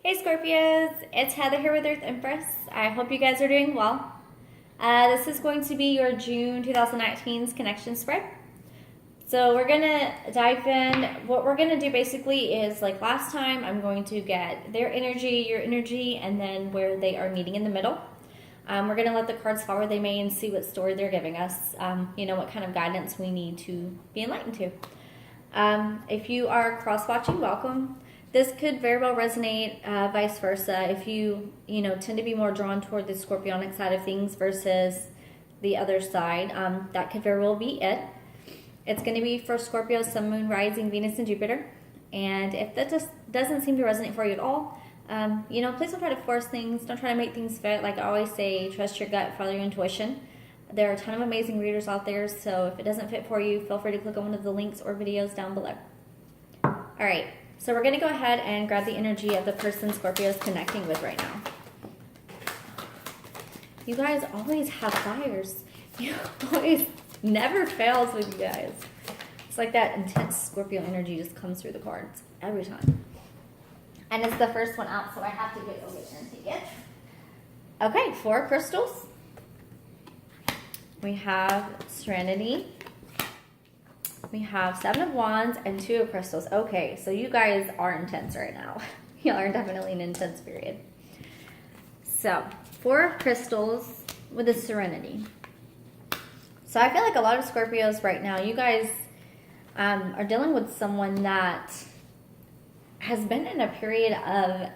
Hey Scorpios, it's Heather here with Earth Empress. I hope you guys are doing well. This is going to be your June 2019's connection spread. So we're going to dive in. What we're going to do basically is like last time, I'm going to get their energy, your energy, and then where they are meeting in the middle. We're going to let the cards fall where they may and see what story they're giving us, what kind of guidance we need to be enlightened to. If you are cross-watching, welcome. This could very well resonate, vice versa. If you tend to be more drawn toward the Scorpionic side of things versus the other side, that could very well be it. It's going to be for Scorpio, Sun, Moon, Rising, Venus, and Jupiter. And if that just doesn't seem to resonate for you at all, please don't try to force things. Don't try to make things fit. Like I always say, trust your gut, follow your intuition. There are a ton of amazing readers out there, so if it doesn't fit for you, feel free to click on one of the links or videos down below. All right. So we're going to go ahead and grab the energy of the person Scorpio is connecting with right now. You guys always have fires. You always never fails with you guys. It's like that intense Scorpio energy just comes through the cards every time. And it's the first one out, so I have to get over and take it. Okay, 4 crystals. We have Serenity. We have 7 of Wands and 2 of Crystals. Okay, so you guys are intense right now. Y'all are definitely in an intense period. So, 4 of Crystals with a Serenity. So I feel like a lot of Scorpios right now, you guys are dealing with someone that has been in a period of,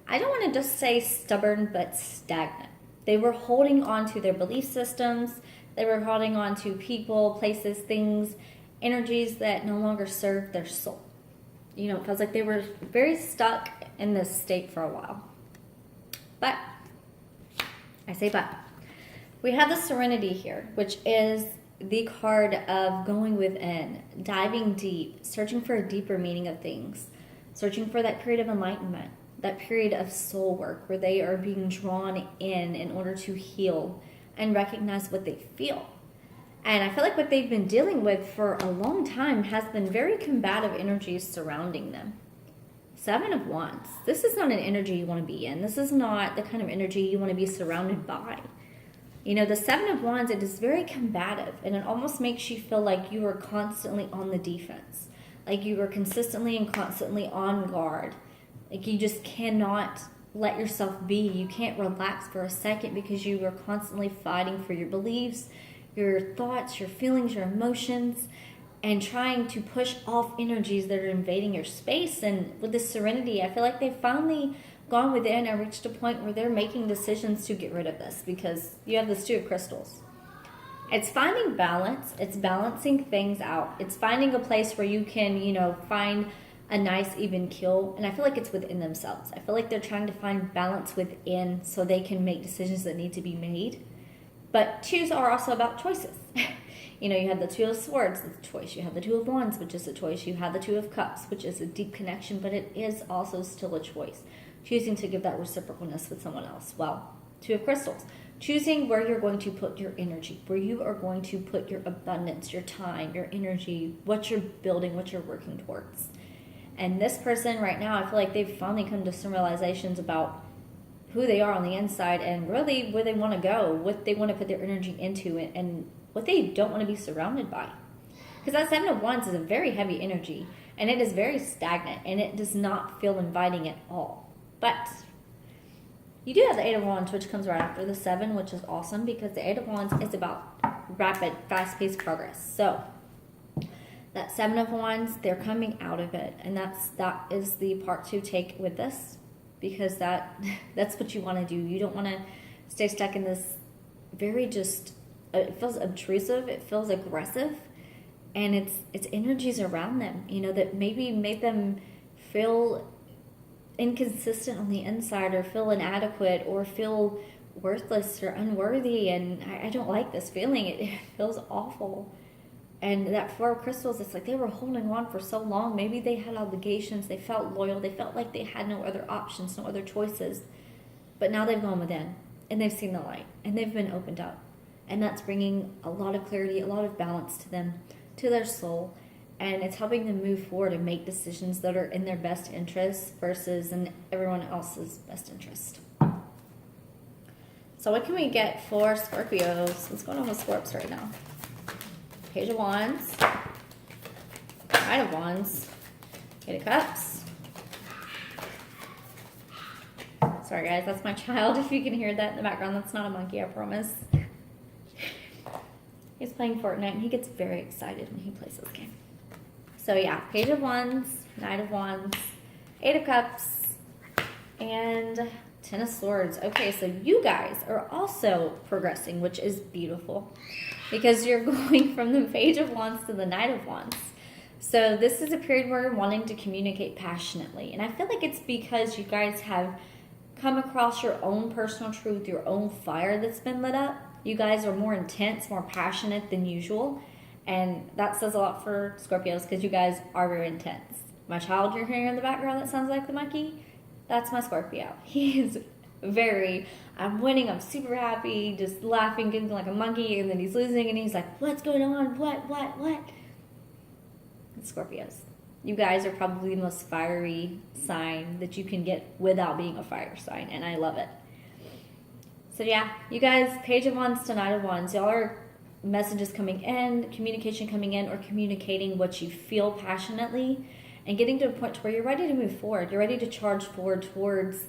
I don't want to just say stubborn, but stagnant. They were holding on to their belief systems. They were holding on to people, places, things, energies that no longer serve their soul. It feels like they were very stuck in this state for a while. But, we have the Serenity here, which is the card of going within, diving deep, searching for a deeper meaning of things, searching for that period of enlightenment, that period of soul work where they are being drawn in order to heal and recognize what they feel. And I feel like what they've been dealing with for a long time has been very combative energies surrounding them. 7 of Wands. This is not an energy you want to be in. This is not the kind of energy you want to be surrounded by. The 7 of Wands, it is very combative, and it almost makes you feel like you are constantly on the defense. Like you are consistently and constantly on guard. Like you just cannot let yourself be. You can't relax for a second because you are constantly fighting for your beliefs, your thoughts, your feelings, your emotions, and trying to push off energies that are invading your space. And with this Serenity, I feel like they've finally gone within and reached a point where they're making decisions to get rid of this because you have this 2 of Crystals. It's finding balance. It's balancing things out. It's finding a place where you can, find a nice even keel. And I feel like it's within themselves. I feel like they're trying to find balance within so they can make decisions that need to be made. But 2s are also about choices. You have the 2 of Swords, that's a choice. You have the 2 of Wands, which is a choice. You have the 2 of Cups, which is a deep connection, but it is also still a choice. Choosing to give that reciprocalness with someone else. Well, 2 of Crystals. Choosing where you're going to put your energy, where you are going to put your abundance, your time, your energy, what you're building, what you're working towards. And this person right now, I feel like they've finally come to some realizations about who they are on the inside and really where they want to go, what they want to put their energy into, and what they don't want to be surrounded by. Because that 7 of Wands is a very heavy energy, and it is very stagnant, and it does not feel inviting at all. But you do have the 8 of Wands, which comes right after the 7, which is awesome because the 8 of Wands is about rapid, fast-paced progress. So that 7 of Wands, they're coming out of it, and that is the part to take with this. Because that's what you want to do. You don't want to stay stuck in this very it feels obtrusive, it feels aggressive, and it's energies around them, that maybe made them feel inconsistent on the inside or feel inadequate or feel worthless or unworthy, and I don't like this feeling. It feels awful. And that 4 of Crystals, it's like they were holding on for so long. Maybe they had obligations. They felt loyal. They felt like they had no other options, no other choices. But now they've gone within, and they've seen the light, and they've been opened up. And that's bringing a lot of clarity, a lot of balance to them, to their soul. and it's helping them move forward and make decisions that are in their best interest versus in everyone else's best interest. So what can we get for Scorpios? What's going on with Scorps right now? Page of Wands, Knight of Wands, Eight of Cups. Sorry guys, that's my child. If you can hear that in the background, that's not a monkey, I promise. He's playing Fortnite and he gets very excited when he plays this game. So yeah, Page of Wands, Knight of Wands, Eight of Cups, and Ten of Swords. Okay, so you guys are also progressing, which is beautiful because you're going from the Page of Wands to the Knight of Wands. So this is a period where you're wanting to communicate passionately. And I feel like it's because you guys have come across your own personal truth, your own fire that's been lit up. You guys are more intense, more passionate than usual. And that says a lot for Scorpios because you guys are very intense. My child you're hearing in the background that sounds like the monkey, that's my Scorpio. He is very, I'm winning, I'm super happy, just laughing, giggling like a monkey, and then he's losing and he's like, what's going on? What? It's Scorpios. You guys are probably the most fiery sign that you can get without being a fire sign, and I love it. So yeah, you guys, Page of Wands to Knight of Wands, y'all are messages coming in, communication coming in, or communicating what you feel passionately, and getting to a point where you're ready to move forward. You're ready to charge forward towards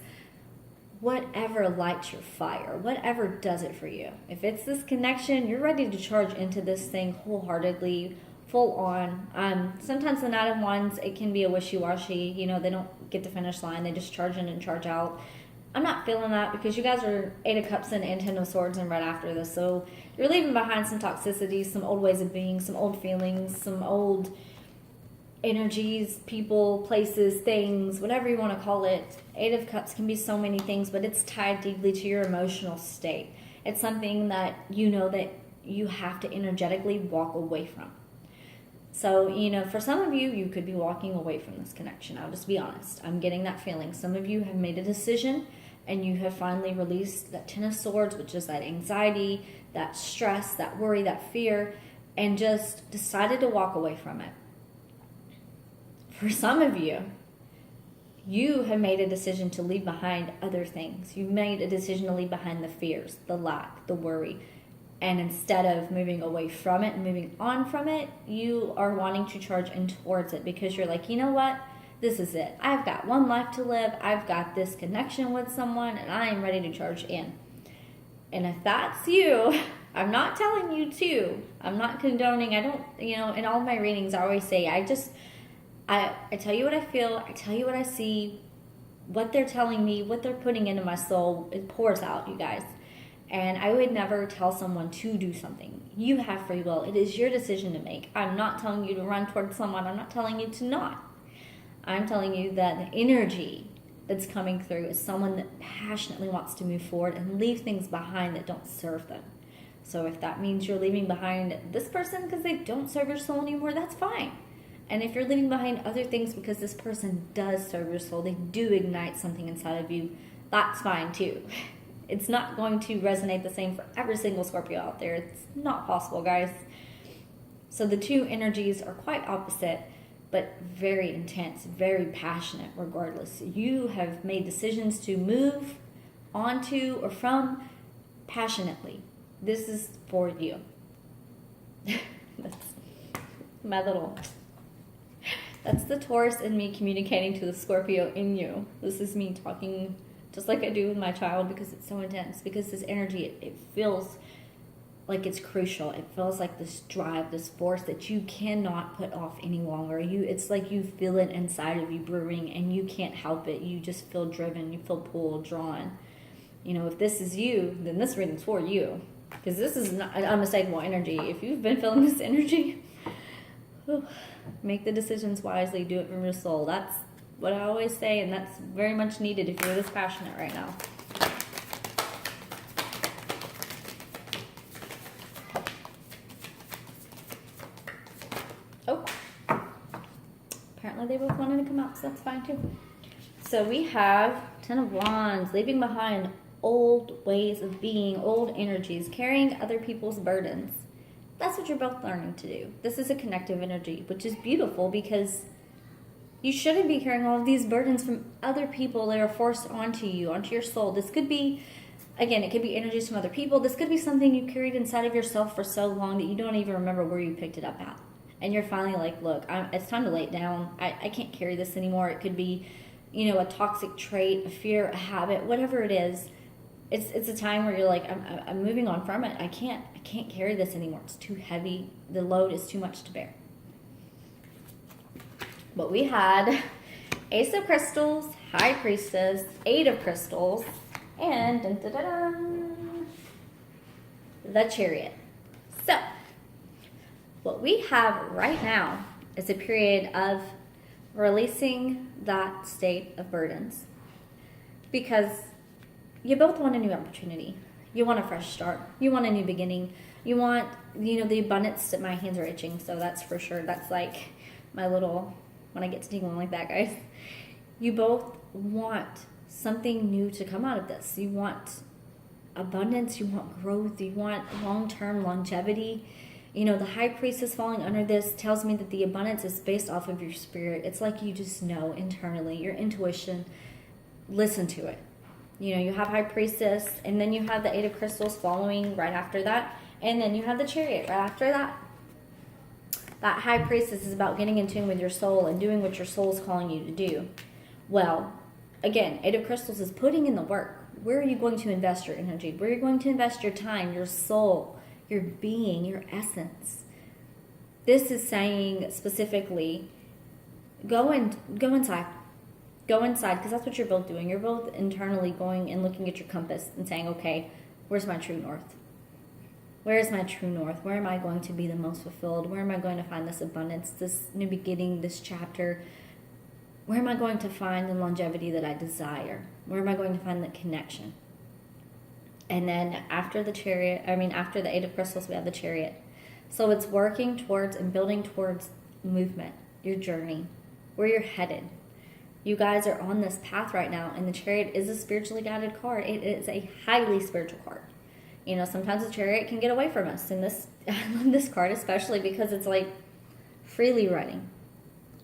whatever lights your fire, whatever does it for you. If it's this connection, you're ready to charge into this thing wholeheartedly, full on. Sometimes the Knight of Wands, it can be a wishy-washy. You know, they don't get the finish line. They just charge in and charge out. I'm not feeling that because you guys are Eight of Cups and Ten of Swords and right after this. So you're leaving behind some toxicity, some old ways of being, some old feelings, some old energies, people, places, things, whatever you want to call it. Eight of Cups can be so many things, but it's tied deeply to your emotional state. It's something that you know that you have to energetically walk away from. So, you know, for some of you, you could be walking away from this connection. I'll just be honest. I'm getting that feeling. Some of you have made a decision and you have finally released that Ten of Swords, which is that anxiety, that stress, that worry, that fear, and just decided to walk away from it. For some of you, you have made a decision to leave behind other things. You made a decision to leave behind the fears, the lack, the worry. And instead of moving away from it and moving on from it, you are wanting to charge in towards it because you're like, you know what? This is it. I've got one life to live. I've got this connection with someone and I am ready to charge in. And if that's you, I'm not telling you to. I'm not condoning. I don't, you know, in all my readings, I always say, I tell you what I feel. I tell you what I see. What they're telling me, what they're putting into my soul, it pours out, you guys. And I would never tell someone to do something. You have free will. It is your decision to make. I'm not telling you to run towards someone. I'm not telling you to not. I'm telling you that the energy that's coming through is someone that passionately wants to move forward and leave things behind that don't serve them. So if that means you're leaving behind this person because they don't serve your soul anymore, that's fine. And if you're leaving behind other things because this person does serve your soul, they do ignite something inside of you, that's fine too. It's not going to resonate the same for every single Scorpio out there. It's not possible, guys. So the two energies are quite opposite, but very intense, very passionate regardless. You have made decisions to move onto or from passionately. This is for you. That's my little... That's the Taurus in me communicating to the Scorpio in you. This is me talking just like I do with my child because it's so intense. Because this energy, it feels like it's crucial. It feels like this drive, this force that you cannot put off any longer. It's like you feel it inside of you brewing and you can't help it. You just feel driven. You feel pulled, drawn. You know, if this is you, then this reading's for you. Because this is not an unmistakable energy. If you've been feeling this energy, make the decisions wisely. Do it from your soul. That's what I always say, and that's very much needed if you're this passionate right now. Oh, apparently they both wanted to come out, so that's fine too. So we have Ten of Wands, leaving behind old ways of being, old energies, carrying other people's burdens. That's what you're both learning to do. This is a connective energy, which is beautiful because you shouldn't be carrying all of these burdens from other people that are forced onto you, onto your soul. This could be, again, it could be energies from other people. This could be something you carried inside of yourself for so long that you don't even remember where you picked it up at. And you're finally like, look, it's time to lay it down. I can't carry this anymore. It could be, a toxic trait, a fear, a habit, whatever it is. It's a time where you're like, I'm moving on from it. I can't carry this anymore. It's too heavy. The load is too much to bear. But we had Ace of Crystals, High Priestess, Eight of Crystals, and the Chariot. So, what we have right now is a period of releasing that state of burdens. Because you both want a new opportunity. You want a fresh start. You want a new beginning. You want, the abundance that my hands are itching. So that's for sure. That's like my little, when I get to tingling like that, guys. You both want something new to come out of this. You want abundance. You want growth. You want long-term longevity. The High Priestess falling under this tells me that the abundance is based off of your spirit. It's like you just know internally, your intuition. Listen to it. You have High Priestess, and then you have the Eight of Crystals following right after that, and then you have the Chariot right after that. That High Priestess is about getting in tune with your soul and doing what your soul is calling you to do. Well, again, Eight of Crystals is putting in the work. Where are you going to invest your energy? Where are you going to invest your time, your soul, your being, your essence? This is saying specifically, go inside. Go inside, because that's what you're both doing. You're both internally going and looking at your compass and saying, okay, where's my true north? Where is my true north? Where am I going to be the most fulfilled? Where am I going to find this abundance, this new beginning, this chapter? Where am I going to find the longevity that I desire? Where am I going to find the connection? And then after the Eight of Crystals, we have the Chariot. So it's working towards and building towards movement, your journey, where you're headed. You guys are on this path right now, and the Chariot is a spiritually guided card. It is a highly spiritual card. Sometimes the Chariot can get away from us, and I love this card especially because it's like freely running,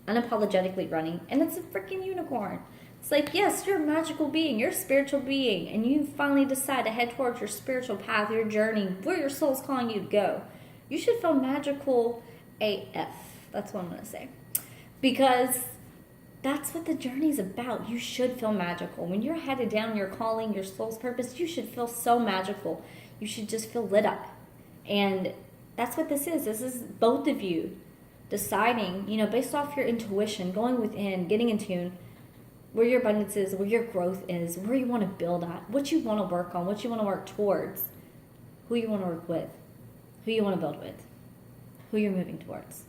unapologetically running, and it's a freaking unicorn. It's like, yes, you're a magical being, you're a spiritual being, and you finally decide to head towards your spiritual path, your journey, where your soul's calling you to go. You should feel magical AF. That's what I'm going to say. Because that's what the journey's about. You should feel magical. When you're headed down your calling, your soul's purpose, you should feel so magical. You should just feel lit up. And that's what this is. This is both of you deciding, based off your intuition, going within, getting in tune, where your abundance is, where your growth is, where you want to build at, what you want to work on, what you want to work towards, who you want to work with, who you want to build with, who you're moving towards.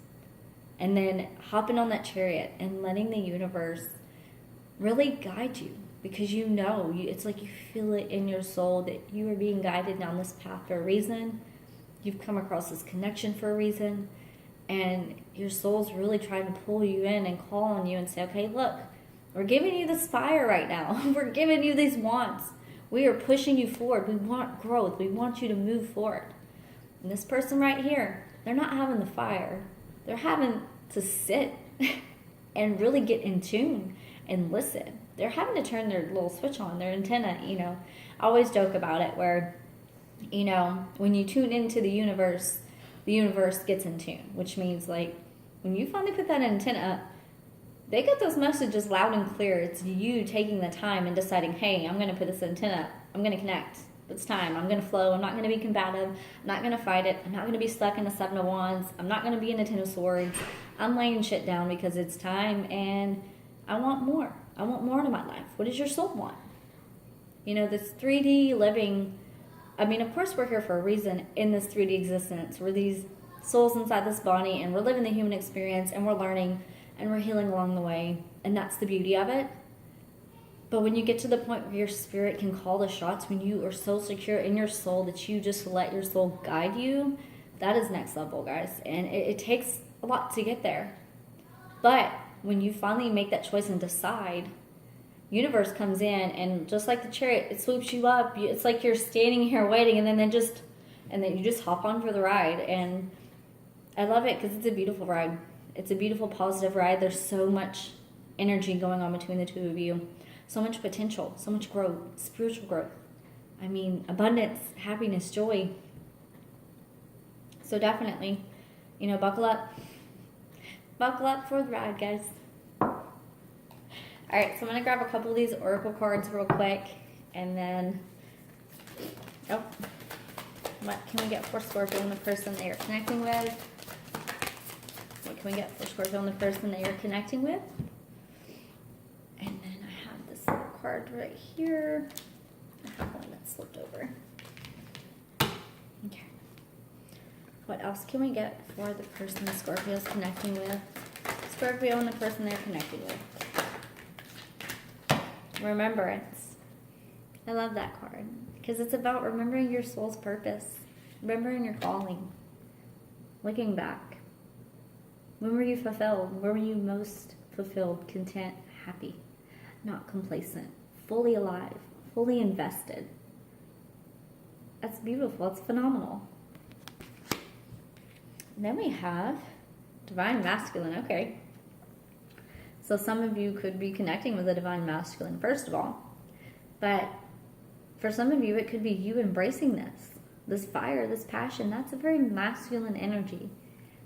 And then hopping on that Chariot and letting the universe really guide you, because it's like you feel it in your soul that you are being guided down this path for a reason. You've come across this connection for a reason, and your soul's really trying to pull you in and call on you and say, okay, look, we're giving you this fire right now. We're giving you these wants. We are pushing you forward. We want growth. We want you to move forward. And this person right here, they're not having the fire. They're having to sit and really get in tune and listen. They're having to turn their little switch on, their antenna, I always joke about it where, when you tune into the universe gets in tune, which means like when you finally put that antenna up, they get those messages loud and clear. It's you taking the time and deciding, hey, I'm going to put this antenna up. I'm going to connect. It's time. I'm going to flow. I'm not going to be combative. I'm not going to fight it. I'm not going to be stuck in the Seven of Wands. I'm not going to be in the Ten of Swords. I'm laying shit down because it's time and I want more. I want more in my life. What does your soul want? This 3D living, of course we're here for a reason in this 3D existence. We're these souls inside this body and we're living the human experience and we're learning and we're healing along the way. And that's the beauty of it. But when you get to the point where your spirit can call the shots, when you are so secure in your soul that you just let your soul guide you, that is next level, guys. And it takes a lot to get there. But when you finally make that choice and decide, universe comes in and just like the Chariot, it swoops you up. It's like you're standing here waiting and then you just hop on for the ride. And I love it because it's a beautiful ride. It's a beautiful, positive ride. There's so much energy going on between the two of you. So much potential, so much growth, spiritual growth. I mean, abundance, happiness, joy. So definitely, you know, buckle up. Buckle up for the ride, guys. All right, so I'm going to grab a couple of these oracle cards real quick. And then, oh, what can we get for Scorpio and the person that you're connecting with? What can we get for Scorpio and the person that you're connecting with? And then I have this little card right here. I have one that slipped over. Okay. What else can we get for the person the Scorpio is connecting with? Scorpio and the person they're connecting with. Remembrance. I love that card because it's about remembering your soul's purpose, remembering your calling, looking back. When were you fulfilled? Where were you most fulfilled, content, happy, not complacent, fully alive, fully invested? That's beautiful. It's phenomenal. And then we have Divine Masculine. Okay. So some of you could be connecting with the Divine Masculine, first of all. But for some of you, it could be you embracing this fire, this passion. That's a very masculine energy.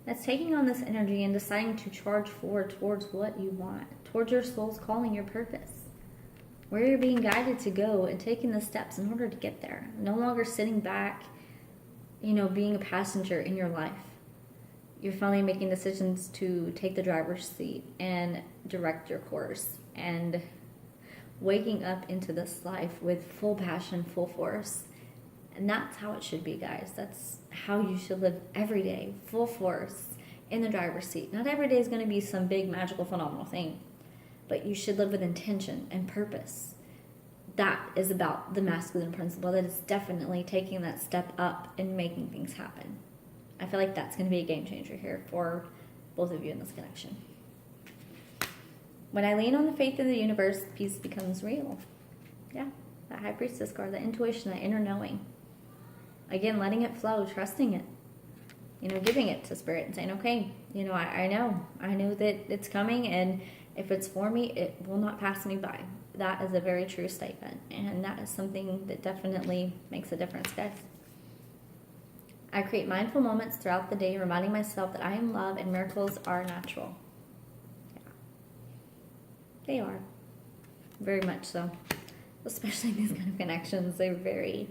That's taking on this energy and deciding to charge forward towards what you want, towards your soul's calling, your purpose, where you're being guided to go and taking the steps in order to get there. No longer sitting back, you know, being a passenger in your life. You're finally making decisions to take the driver's seat and direct your course and waking up into this life with full passion, full force. And that's how it should be, guys. That's how you should live every day, full force, in the driver's seat. Not every day is going to be some big, magical, phenomenal thing, but you should live with intention and purpose. That is about the masculine principle. That is definitely taking that step up and making things happen. I feel like that's going to be a game changer here for both of you in this connection. When I lean on the faith of the universe, peace becomes real. Yeah, that High Priestess card, that intuition, that inner knowing. Again, letting it flow, trusting it. You know, giving it to Spirit and saying, okay, you know, I know that it's coming, and if it's for me, it will not pass me by. That is a very true statement, and that is something that definitely makes a difference, guys. I create mindful moments throughout the day, reminding myself that I am love and miracles are natural. Yeah. They are. Very much so. Especially these kind of connections. They're very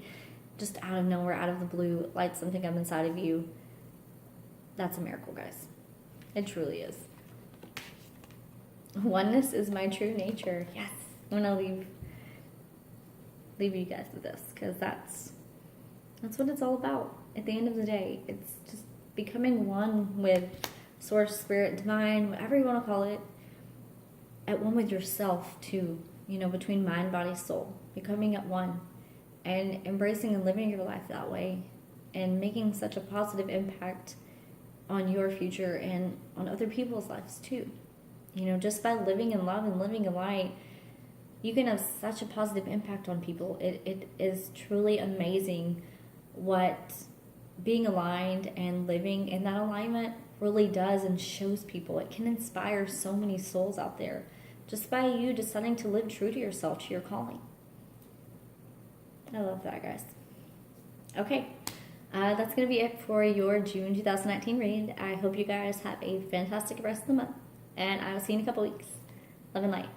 just out of nowhere, out of the blue, light something up inside of you. That's a miracle, guys. It truly is. Oneness is my true nature. Yes. I'm going to leave you guys with this, because that's what it's all about. At the end of the day, it's just becoming one with Source, Spirit, Divine, whatever you want to call it, at one with yourself too, you know, between mind, body, soul, becoming at one and embracing and living your life that way and making such a positive impact on your future and on other people's lives too. You know, just by living in love and living in light, you can have such a positive impact on people. It is truly amazing what being aligned and living in that alignment really does and shows people. It can inspire so many souls out there just by you deciding to live true to yourself, to your calling. I love that, guys. Okay, that's going to be it for your June 2019 read. I hope you guys have a fantastic rest of the month, and I will see you in a couple weeks. Love and light.